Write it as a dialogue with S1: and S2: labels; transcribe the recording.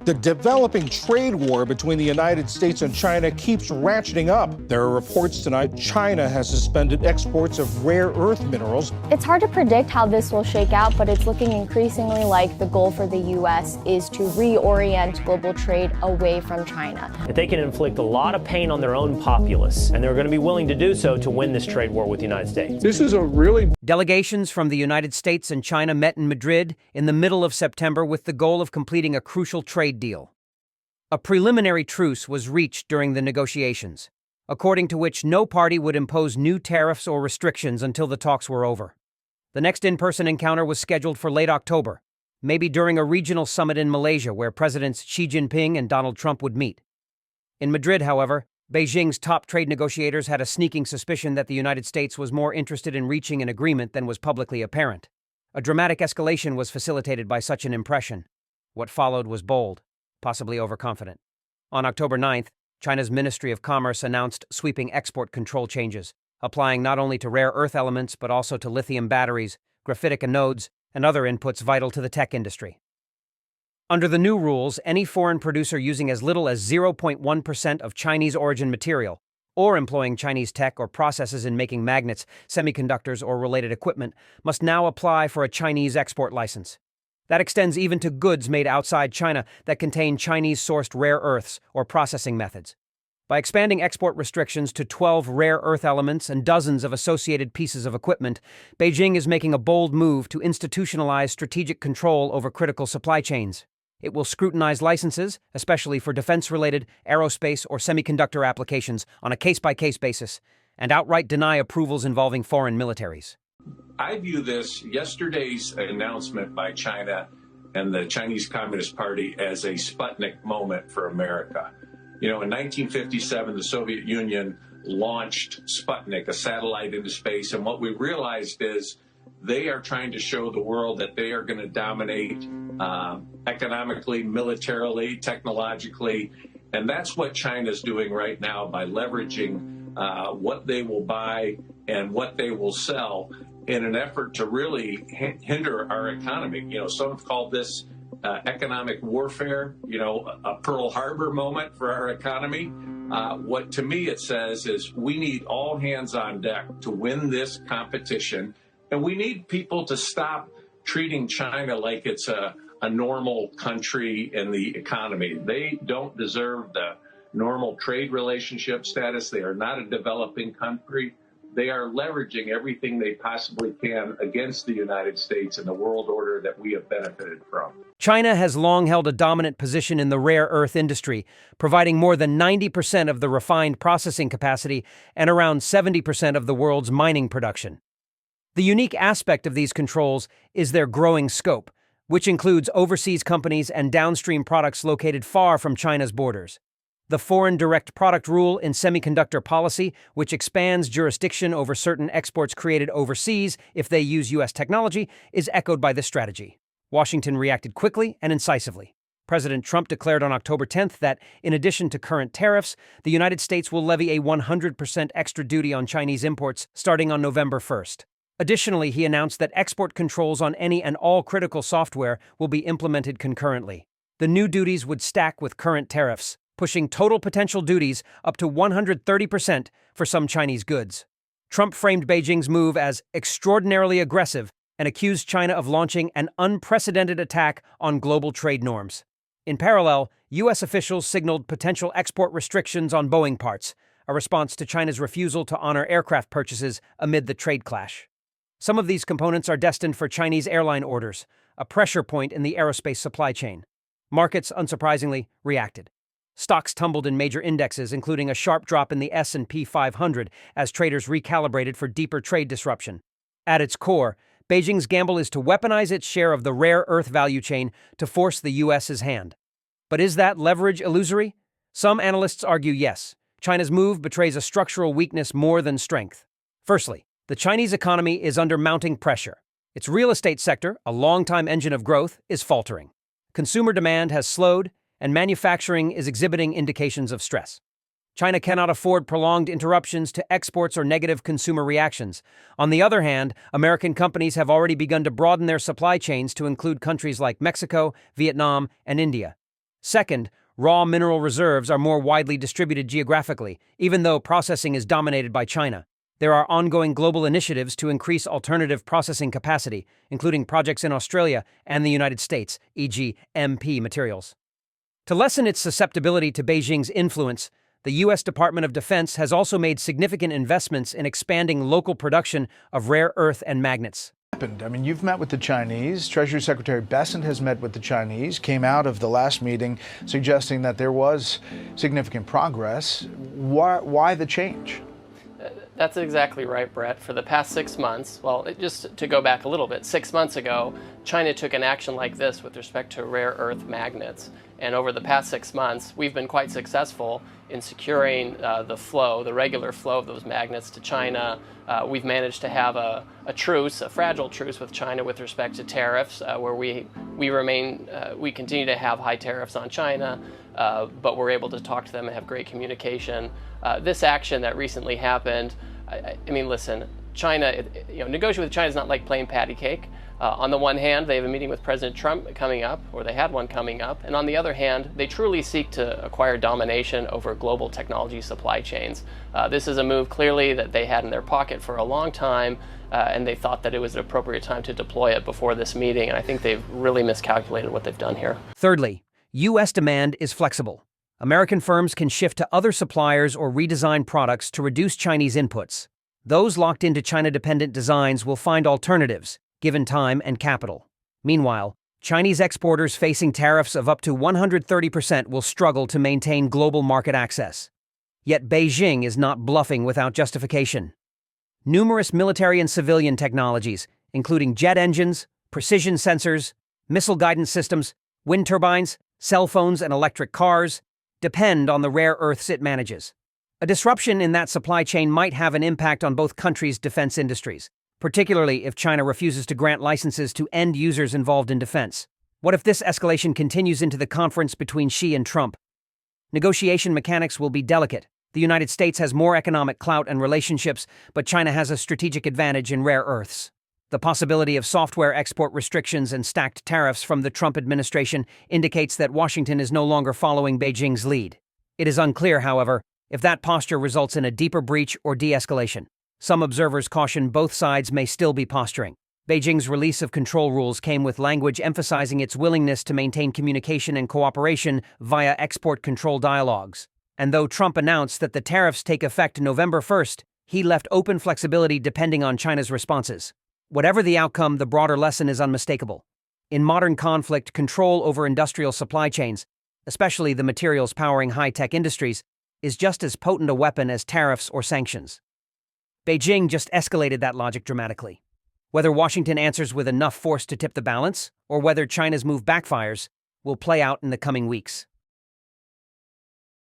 S1: The developing trade war between the United States and China keeps ratcheting up. There are reports tonight China has suspended exports of rare earth minerals.
S2: It's hard to predict how this will shake out, but it's looking increasingly like the goal for the U.S. is to reorient global trade away from China.
S3: They can inflict a lot of pain on their own populace, and they're going to be willing to do so to win this trade war with the United States.
S4: This is a really...
S5: Delegations from the United States and China met in Madrid in the middle of September with the goal of completing a crucial trade deal. A preliminary truce was reached during the negotiations, according to which no party would impose new tariffs or restrictions until the talks were over. The next in-person encounter was scheduled for late October, maybe during a regional summit in Malaysia where Presidents Xi Jinping and Donald Trump would meet. In Madrid, however, Beijing's top trade negotiators had a sneaking suspicion that the United States was more interested in reaching an agreement than was publicly apparent. A dramatic escalation was facilitated by such an impression. What followed was bold, possibly overconfident. On October 9th, China's Ministry of Commerce announced sweeping export control changes, applying not only to rare earth elements but also to lithium batteries, graphitic anodes, and other inputs vital to the tech industry. Under the new rules, any foreign producer using as little as 0.1% of Chinese origin material, or employing Chinese tech or processes in making magnets, semiconductors, or related equipment, must now apply for a Chinese export license. That extends even to goods made outside China that contain Chinese-sourced rare earths or processing methods. By expanding export restrictions to 12 rare earth elements and dozens of associated pieces of equipment, Beijing is making a bold move to institutionalize strategic control over critical supply chains. It will scrutinize licenses, especially for defense-related, aerospace, or semiconductor applications, on a case-by-case basis, and outright deny approvals involving foreign militaries.
S6: I view yesterday's announcement by China and the Chinese Communist Party as a Sputnik moment for America. You know, in 1957, the Soviet Union launched Sputnik, a satellite into space, and what we realized is they are trying to show the world that they are going to dominate economically, militarily, technologically, and that's what China's doing right now by leveraging what they will buy and what they will sell in an effort to really hinder our economy. You know, some have called this economic warfare, you know, a Pearl Harbor moment for our economy. What to me it says is we need all hands on deck to win this competition, and we need people to stop treating China like it's a normal country in the economy. They don't deserve the normal trade relationship status. They are not a developing country. They are leveraging everything they possibly can against the United States and the world order that we have benefited from.
S5: China has long held a dominant position in the rare earth industry, providing more than 90% of the refined processing capacity and around 70% of the world's mining production. The unique aspect of these controls is their growing scope, which includes overseas companies and downstream products located far from China's borders. The Foreign Direct Product Rule in semiconductor policy, which expands jurisdiction over certain exports created overseas if they use U.S. technology, is echoed by this strategy. Washington reacted quickly and incisively. President Trump declared on October 10th that, in addition to current tariffs, the United States will levy a 100% extra duty on Chinese imports starting on November 1st. Additionally, he announced that export controls on any and all critical software will be implemented concurrently. The new duties would stack with current tariffs, pushing total potential duties up to 130% for some Chinese goods. Trump framed Beijing's move as extraordinarily aggressive and accused China of launching an unprecedented attack on global trade norms. In parallel, U.S. officials signaled potential export restrictions on Boeing parts, a response to China's refusal to honor aircraft purchases amid the trade clash. Some of these components are destined for Chinese airline orders, a pressure point in the aerospace supply chain. Markets, unsurprisingly, reacted. Stocks tumbled in major indexes, including a sharp drop in the S&P 500 as traders recalibrated for deeper trade disruption. At its core, Beijing's gamble is to weaponize its share of the rare earth value chain to force the U.S.'s hand. But is that leverage illusory? Some analysts argue yes. China's move betrays a structural weakness more than strength. Firstly, the Chinese economy is under mounting pressure. Its real estate sector, a longtime engine of growth, is faltering. Consumer demand has slowed, and manufacturing is exhibiting indications of stress. China cannot afford prolonged interruptions to exports or negative consumer reactions. On the other hand, American companies have already begun to broaden their supply chains to include countries like Mexico, Vietnam, and India. Second, raw mineral reserves are more widely distributed geographically, even though processing is dominated by China. There are ongoing global initiatives to increase alternative processing capacity, including projects in Australia and the United States, e.g., MP Materials. To lessen its susceptibility to Beijing's influence, the U.S. Department of Defense has also made significant investments in expanding local production of rare earth and magnets.
S4: I mean, you've met with the Chinese. Treasury Secretary Bessent has met with the Chinese, came out of the last meeting suggesting that there was significant progress. Why the change?
S7: That's exactly right, Brett. For the past 6 months, just to go back a little bit, 6 months ago, China took an action like this with respect to rare earth magnets. And over the past 6 months, we've been quite successful in securing the regular flow of those magnets to China. We've managed to have a fragile truce with China with respect to tariffs, where we continue to have high tariffs on China, but we're able to talk to them and have great communication. This action that recently happened, I mean, listen, China, negotiating with China is not like playing patty cake. On the one hand, they have a meeting with President Trump coming up, or they had one coming up, and on the other hand, they truly seek to acquire domination over global technology supply chains. This is a move clearly that they had in their pocket for a long time, and they thought that it was an appropriate time to deploy it before this meeting, and I think they've really miscalculated what they've done here.
S5: Thirdly, U.S. demand is flexible. American firms can shift to other suppliers or redesign products to reduce Chinese inputs. Those locked into China-dependent designs will find alternatives, given time and capital. Meanwhile, Chinese exporters facing tariffs of up to 130% will struggle to maintain global market access. Yet Beijing is not bluffing without justification. Numerous military and civilian technologies, including jet engines, precision sensors, missile guidance systems, wind turbines, cell phones, and electric cars, depend on the rare earths it manages. A disruption in that supply chain might have an impact on both countries' defense industries, particularly if China refuses to grant licenses to end users involved in defense. What if this escalation continues into the conference between Xi and Trump? Negotiation mechanics will be delicate. The United States has more economic clout and relationships, but China has a strategic advantage in rare earths. The possibility of software export restrictions and stacked tariffs from the Trump administration indicates that Washington is no longer following Beijing's lead. It is unclear, however, if that posture results in a deeper breach or de-escalation. Some observers caution both sides may still be posturing. Beijing's release of control rules came with language emphasizing its willingness to maintain communication and cooperation via export control dialogues. And though Trump announced that the tariffs take effect November 1st, he left open flexibility depending on China's responses. Whatever the outcome, the broader lesson is unmistakable. In modern conflict, control over industrial supply chains, especially the materials powering high-tech industries, is just as potent a weapon as tariffs or sanctions. Beijing just escalated that logic dramatically. Whether Washington answers with enough force to tip the balance, or whether China's move backfires, will play out in the coming weeks.